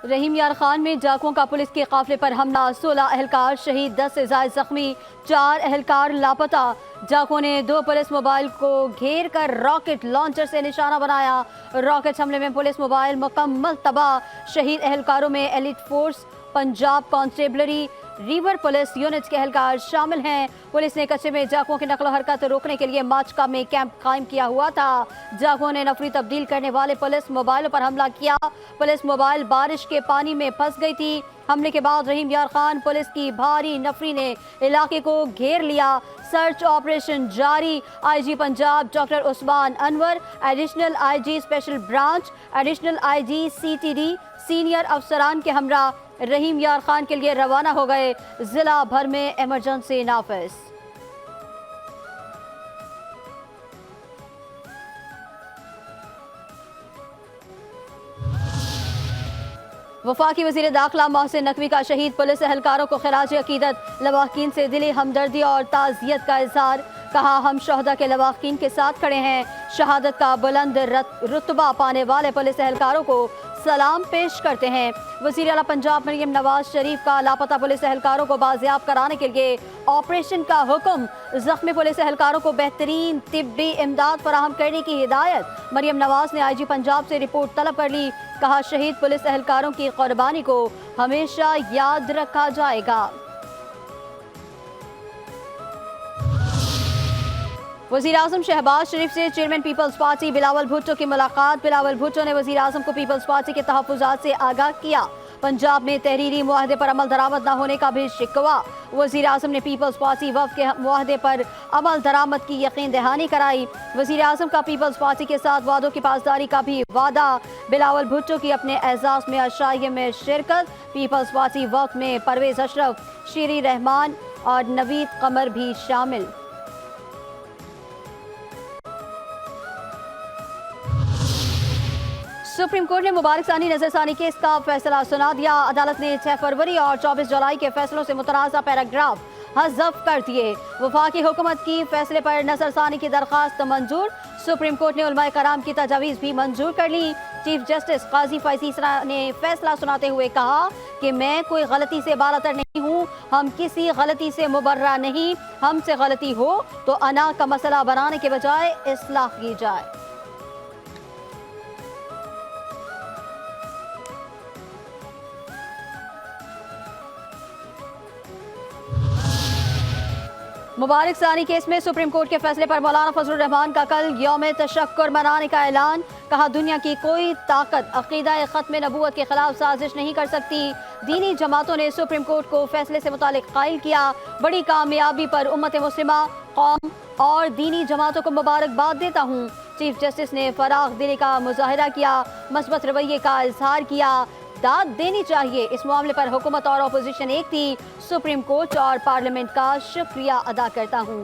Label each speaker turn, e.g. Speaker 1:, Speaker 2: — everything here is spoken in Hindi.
Speaker 1: रहीम यार खान में डाकुओं का पुलिस के काफिले पर हमला, 16 अहलकार शहीद, 10 से ज्यादा जख्मी, 4 अहलकार लापता। डाकुओं ने 2 पुलिस मोबाइल को घेर कर रॉकेट लॉन्चर से निशाना बनाया। रॉकेट हमले में पुलिस मोबाइल मुकम्मल तबाह। शहीद अहलकारों में elite force, Punjab constabulary, river police unit के अहलकार शामिल हैं। पुलिस ने कच्चे में डाकुओं की नकलो हरकत रोकने के लिए माचका में कैंप कायम किया हुआ था। डाकुओं ने नफरी तब्दील करने वाले पुलिस मोबाइलों पर हमला किया। पुलिस मोबाइल बारिश के पानी में फंस गई थी। हमले के बाद रहीम यार खान पुलिस की भारी नफरी ने इलाके को घेर लिया। सर्च ऑपरेशन जारी। IG Punjab doctor Usman Anwar, additional IG special branch, additional IG CTD, senior अफसरान के हमरा रहीम यार खान के लिए रवाना हो गए। जिला भर में इमरजेंसी नाफिज। वफाकी वज़ीर दाखिला मोहसिन नकवी का शहीद पुलिस एहलकारों को खिराज अकीदत, लवाहकीन से दिली हमदर्दी और ताज़ियत का इजहार। कहा, हम शहदा के लवाहकीन के साथ खड़े हैं। शहादत का बुलंद रुतबा पाने वाले पुलिस एहलकारों को सलाम पेश करते हैं। वज़ीर आला पंजाब मरियम नवाज शरीफ का लापता पुलिस एहलकारों को बाजियाब कराने के लिए ऑपरेशन का हुक्म। जख्मी पुलिस एहलकारों को बेहतरीन तिब्बी इमदाद फराहम करने की हिदायत। मरियम नवाज ने आईजी पंजाब से रिपोर्ट तलब कर ली। कहा, शहीद पुलिस एहलकारों की कुर्बानी को हमेशा याद रखा जाएगा। वज़ीर आज़म शहबाज शरीफ से chairman People's Party Bilawal Bhutto की मुलाकात। बिलावल भुट्टो ने वज़ीर आज़म को पीपल्स पार्टी के तहफ़्फ़ुज़ात से आगाह किया। पंजाब में तहरीरी मुआहदे पर अमल दरामद न होने का भी शिकवा। वज़ीर आज़म ने पीपल्स पार्टी वफ़द के मुआहदे पर अमल दरामद की यकीन दहानी कराई। वज़ीर आज़म का पीपल्स पार्टी के साथ वादों की पासदारी का भी वादा। बिलावल भुट्टो की अपने एजाज़ में अशाइये में शिरकत। पीपल्स पार्टी वफ़द में परवेज़ अशरफ, शीरी रहमान और नवीद कमर भी शामिल। सुप्रीम कोर्ट ने मुबारक सानी नजरसानी केस का फैसला सुना दिया। अदालत ने 6 फरवरी और 24 जुलाई के फैसलों से मुतनाज़ा पैराग्राफ हज़फ कर दिए। वफाकी हुकूमत की फैसले पर नजरसानी की दरख्वास्त मंजूर। सुप्रीम कोर्ट ने उलमाए कराम की तजावीज़ भी मंजूर कर ली। चीफ जस्टिस काजी फैज़ीसरा ने फैसला सुनाते हुए कहा कि मैं कोई गलती से बालातर नहीं हूँ, हम किसी गलती से मुबर्रा नहीं। हमसे गलती हो तो अना का मसला बनाने के बजाय इस्लाह की जाए। मुबारक सानी केस में सुप्रीम कोर्ट के फैसले पर मौलाना फजलुर रहमान का कल यौम तशक्कुर मनाने का ऐलान। कहा, दुनिया की कोई ताकत अकीदा खत्म नबूवत के खिलाफ साजिश नहीं कर सकती। दीनी जमातों ने सुप्रीम कोर्ट को फैसले से मुतालिक कायल किया। बड़ी कामयाबी पर उम्मत मुस्लिमा, कौम और दीनी जमातों को मुबारकबाद देता हूँ। चीफ जस्टिस ने फराग दिली का मुजाहिरा किया, मस्बत रवैये का इजहार किया। दाद देनी चाहिए। इस मामले पर हुकूमत और अपोजिशन एक थी। सुप्रीम कोर्ट और पार्लियामेंट का शुक्रिया अदा करता हूँ।